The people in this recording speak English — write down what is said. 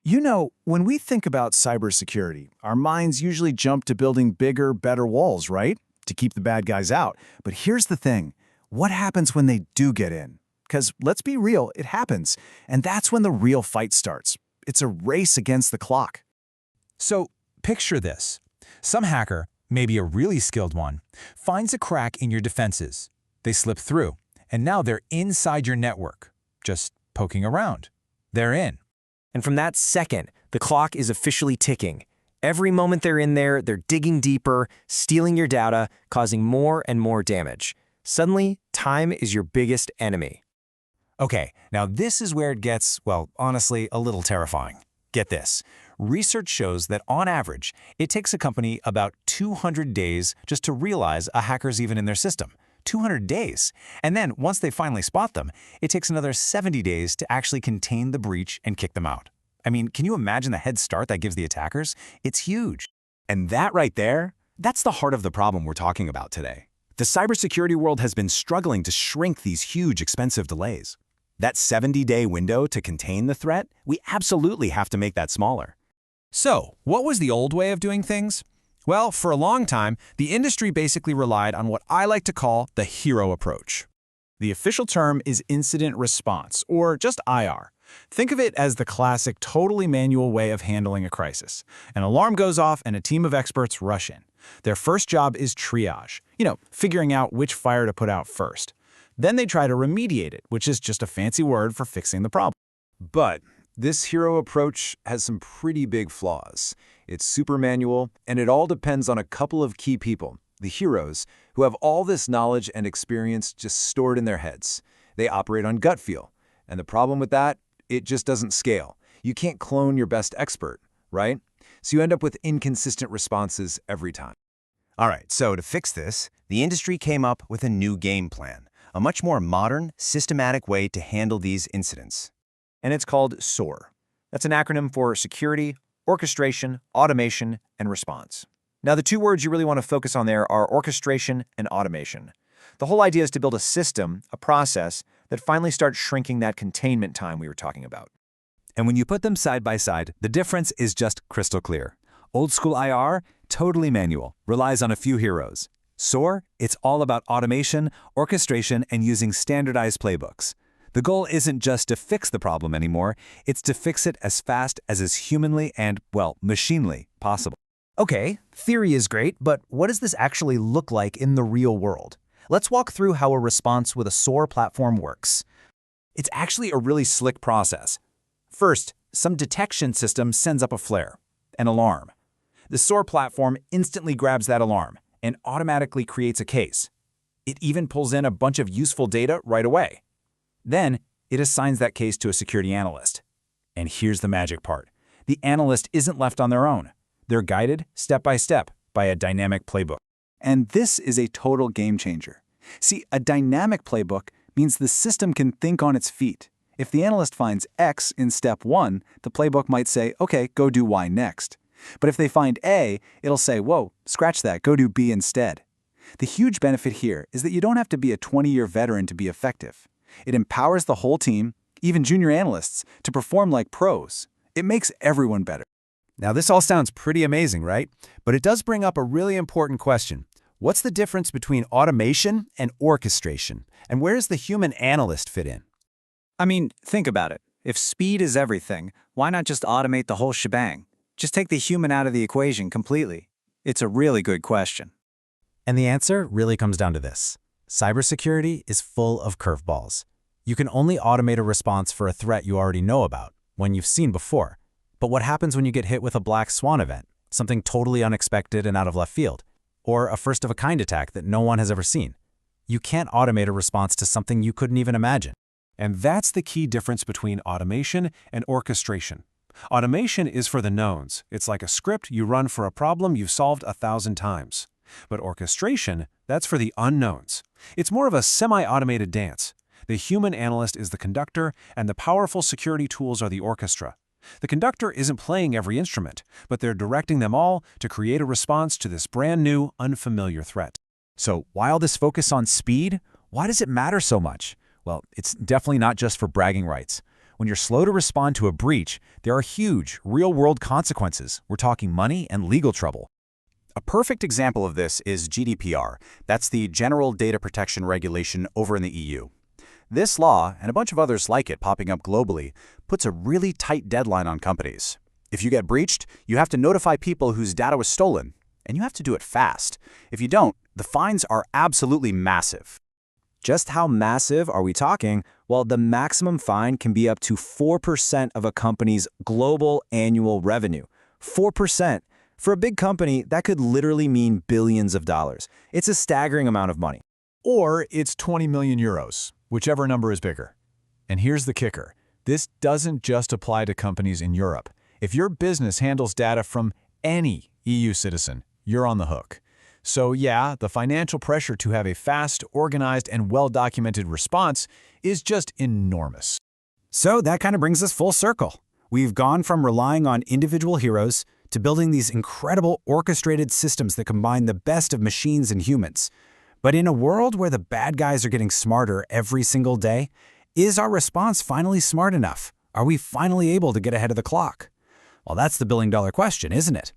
You know, when we think about cybersecurity, our minds usually jump to building bigger, better walls, right? To keep the bad guys out. But here's the thing. What happens when they do get in? Because let's be real, it happens. And that's when the real fight starts. It's a race against the clock. So picture this. Some hacker, maybe a really skilled one, finds a crack in your defenses. They slip through, and now they're inside your network, just poking around. They're in. And from that second, the clock is officially ticking. Every moment they're in there, they're digging deeper, stealing your data, causing more and more damage. Suddenly, time is your biggest enemy. Okay, now this is where it gets, well, honestly, a little terrifying. Get this. Research shows that on average, it takes a company about 200 days just to realize a hacker's even in their system. 200 days. And then, once they finally spot them, it takes another 70 days to actually contain the breach and kick them out. I mean, can you imagine the head start that gives the attackers? It's huge. And that right there, that's the heart of the problem we're talking about today. The cybersecurity world has been struggling to shrink these huge, expensive delays. That 70-day window to contain the threat, we absolutely have to make that smaller. So, what was the old way of doing things? Well, for a long time, the industry basically relied on what I like to call the hero approach. The official term is incident response, or just IR. Think of it as the classic, totally manual way of handling a crisis. An alarm goes off and a team of experts rush in. Their first job is triage, figuring out which fire to put out first. Then they try to remediate it, which is just a fancy word for fixing the problem. But this hero approach has some pretty big flaws. It's super manual, and it all depends on a couple of key people, the heroes, who have all this knowledge and experience just stored in their heads. They operate on gut feel. And the problem with that, it just doesn't scale. You can't clone your best expert, right? So you end up with inconsistent responses every time. All right, so to fix this, the industry came up with a new game plan, a much more modern, systematic way to handle these incidents. And it's called SOAR. That's an acronym for Security, Orchestration, Automation, and Response. Now, the two words you really want to focus on there are orchestration and automation. The whole idea is to build a system, a process, that finally starts shrinking that containment time we were talking about. And when you put them side by side, the difference is just crystal clear. Old school IR, totally manual, relies on a few heroes. SOAR, it's all about automation, orchestration, and using standardized playbooks. The goal isn't just to fix the problem anymore, it's to fix it as fast as is humanly and, well, machinely possible. Okay, theory is great, but what does this actually look like in the real world? Let's walk through how a response with a SOAR platform works. It's actually a really slick process. First, some detection system sends up a flare, an alarm. The SOAR platform instantly grabs that alarm and automatically creates a case. It even pulls in a bunch of useful data right away. Then, it assigns that case to a security analyst. And here's the magic part. The analyst isn't left on their own. They're guided step by step by a dynamic playbook. And this is a total game changer. See, a dynamic playbook means the system can think on its feet. If the analyst finds X in step 1, the playbook might say, okay, go do Y next. But if they find A, it'll say, whoa, scratch that, go do B instead. The huge benefit here is that you don't have to be a 20-year veteran to be effective. It empowers the whole team, even junior analysts, to perform like pros. It makes everyone better. Now, this all sounds pretty amazing, right? But it does bring up a really important question. What's the difference between automation and orchestration? And where does the human analyst fit in? I mean, think about it. If speed is everything, why not just automate the whole shebang? Just take the human out of the equation completely. It's a really good question. And the answer really comes down to this. Cybersecurity is full of curveballs. You can only automate a response for a threat you already know about, one you've seen before. But what happens when you get hit with a black swan event, something totally unexpected and out of left field, or a first-of-a-kind attack that no one has ever seen? You can't automate a response to something you couldn't even imagine. And that's the key difference between automation and orchestration. Automation is for the knowns. It's like a script you run for a problem you've solved 1,000 times. But orchestration, that's for the unknowns. It's more of a semi-automated dance. The human analyst is the conductor, and the powerful security tools are the orchestra. The conductor isn't playing every instrument, but they're directing them all to create a response to this brand new, unfamiliar threat. So why all this focus on speed? Why does it matter so much? Well, it's definitely not just for bragging rights. When you're slow to respond to a breach, there are huge, real-world consequences. We're talking money and legal trouble. A perfect example of this is GDPR. That's the General Data Protection Regulation over in the EU. This law, and a bunch of others like it popping up globally, puts a really tight deadline on companies. If you get breached, you have to notify people whose data was stolen, and you have to do it fast. If you don't, the fines are absolutely massive. Just how massive are we talking? Well, the maximum fine can be up to 4% of a company's global annual revenue. 4%. For a big company, that could literally mean billions of dollars. It's a staggering amount of money. Or it's 20 million euros, whichever number is bigger. And here's the kicker. This doesn't just apply to companies in Europe. If your business handles data from any EU citizen, you're on the hook. So yeah, the financial pressure to have a fast, organized, and well-documented response is just enormous. So that kind of brings us full circle. We've gone from relying on individual heroes to building these incredible orchestrated systems that combine the best of machines and humans. But in a world where the bad guys are getting smarter every single day, is our response finally smart enough? Are we finally able to get ahead of the clock? Well, that's the billion-dollar question, isn't it?